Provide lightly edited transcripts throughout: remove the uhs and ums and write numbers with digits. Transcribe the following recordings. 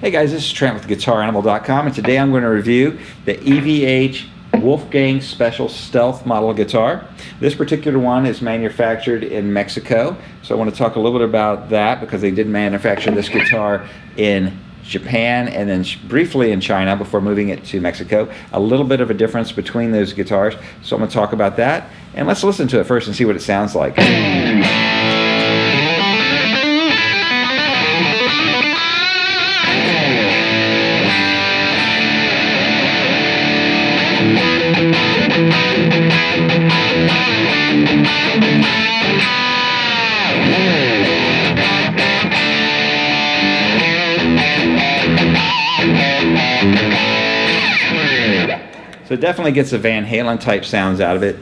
Hey guys, this is Trent with GuitarAnimal.com, and today I'm going to review the EVH Wolfgang Special Stealth Model guitar. This particular one is manufactured in Mexico, so I want to talk a little bit about that because they did manufacture this guitar in Japan and then briefly in China before moving it to Mexico. A little bit of a difference between those guitars, so I'm going to talk about that, and let's listen to it first and see what it sounds like. So it definitely gets a Van Halen type sounds out of it.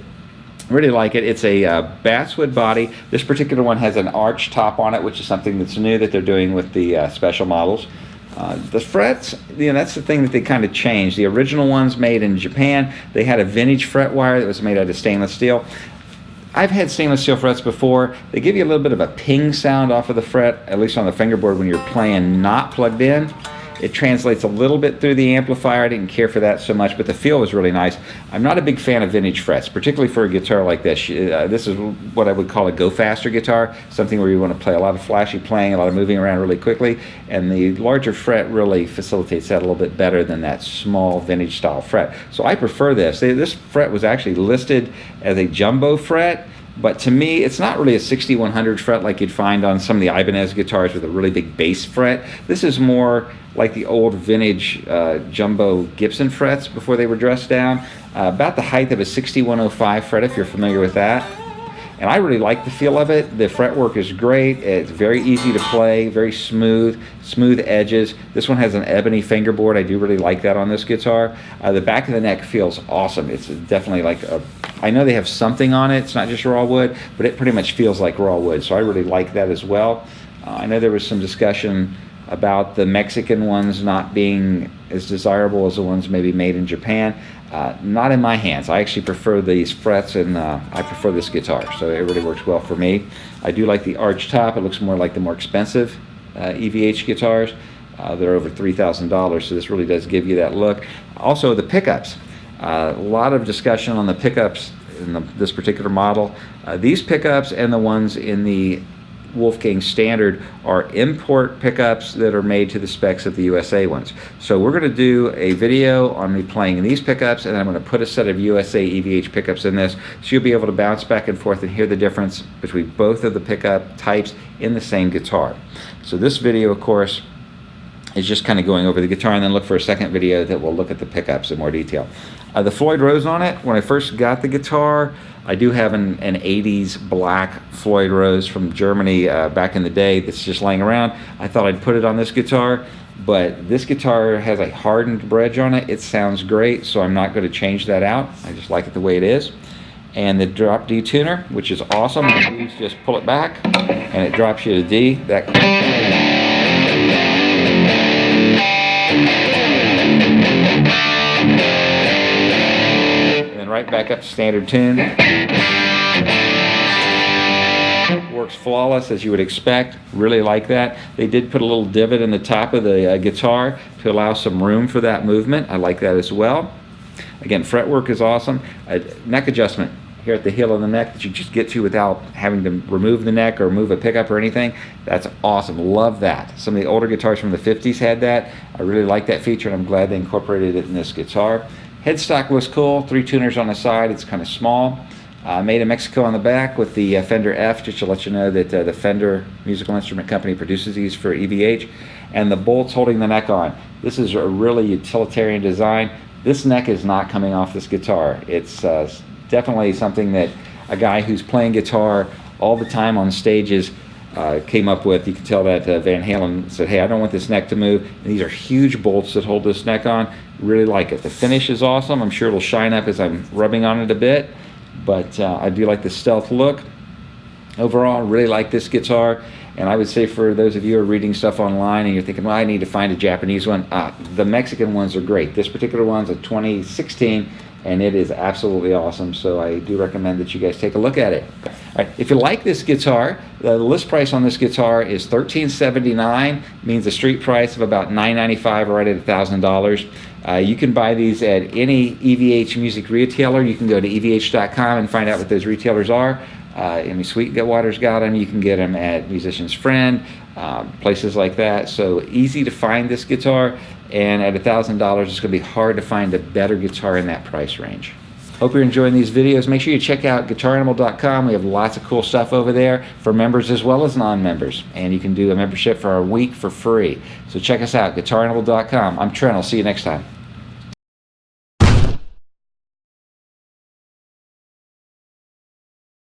Really like it. It's a basswood body. This particular one has an arch top on it, which is something that's new that they're doing with the special models. The frets, that's the thing that they kind of changed. The original ones made in Japan, they had a vintage fret wire that was made out of stainless steel. I've had stainless steel frets before. They give you a little bit of a ping sound off of the fret, at least on the fingerboard when you're playing not plugged in. It translates a little bit through the amplifier. I didn't care for that so much, but the feel was really nice. I'm not a big fan of vintage frets, particularly for a guitar like this. This is what I would call a go-faster guitar, something where you want to play a lot of flashy playing, a lot of moving around really quickly, and the larger fret really facilitates that a little bit better than that small vintage style fret. So I prefer this. This fret was actually listed as a jumbo fret, but to me, it's not really a 6100 fret like you'd find on some of the Ibanez guitars with a really big bass fret. This is more like the old vintage jumbo Gibson frets before they were dressed down. About the height of a 6105 fret, if you're familiar with that. And I really like the feel of it. The fretwork is great. It's very easy to play, very smooth edges. This one has an ebony fingerboard. I do really like that on this guitar. The back of the neck feels awesome. It's definitely like I know they have something on it. It's not just raw wood, but it pretty much feels like raw wood. So I really like that as well. I know there was some discussion about the Mexican ones not being as desirable as the ones maybe made in Japan. Not in my hands. I actually prefer these frets, and I prefer this guitar, so it really works well for me. I do like the arch top. It looks more like the more expensive EVH guitars. They're over $3,000, so this really does give you that look. Also, the pickups. A lot of discussion on the pickups in this particular model. These pickups and the ones in the Wolfgang Standard are import pickups that are made to the specs of the USA ones. So we're going to do a video on me playing these pickups, and I'm going to put a set of USA EVH pickups in this, so you'll be able to bounce back and forth and hear the difference between both of the pickup types in the same guitar. So this video, of course, is just kind of going over the guitar, and then look for a second video that will look at the pickups in more detail. The Floyd Rose on it, when I first got the guitar, I do have an 80s black Floyd Rose from Germany back in the day that's just laying around. I thought I'd put it on this guitar, but this guitar has a hardened bridge on it. It sounds great, so I'm not going to change that out. I just like it the way it is. And the drop D tuner, which is awesome. You just pull it back, and it drops you to D. Right back up to standard tune. Works flawless as you would expect. Really like that. They did put a little divot in the top of the guitar to allow some room for that movement. I like that as well. Again, fretwork is awesome. Neck adjustment here at the heel of the neck that you just get to without having to remove the neck or move a pickup or anything. That's awesome. Love that. Some of the older guitars from the 50s had that. I really like that feature, and I'm glad they incorporated it in this guitar. Headstock looks cool, 3 tuners on the side. It's kind of small. Made in Mexico on the back with the Fender F, just to let you know that the Fender Musical Instrument Company produces these for EVH. And the bolts holding the neck on. This is a really utilitarian design. This neck is not coming off this guitar. It's definitely something that a guy who's playing guitar all the time on stages came up with. You can tell that Van Halen said, hey, I don't want this neck to move. And these are huge bolts that hold this neck on. Really like it. The finish is awesome. I'm sure it'll shine up as I'm rubbing on it a bit, but I do like the stealth look. Overall, I really like this guitar, and I would say for those of you who are reading stuff online and you're thinking, well, I need to find a Japanese one, the Mexican ones are great. This particular one's a 2016 and it is absolutely awesome. So I do recommend that you guys take a look at it. All right, if you like this guitar, the list price on this guitar is $1,379, means a street price of about $995, right at $1,000. You can buy these at any EVH music retailer. You can go to evh.com and find out what those retailers are. Sweetwater's got them. You can get them at Musician's Friend, places like that. So easy to find this guitar, and at $1,000 it's going to be hard to find a better guitar in that price range. Hope you're enjoying these videos. Make sure you check out guitaranimal.com. We have lots of cool stuff over there for members as well as non-members, and you can do a membership for a week for free. So check us out, guitaranimal.com. I'm Trent. I'll see you next time.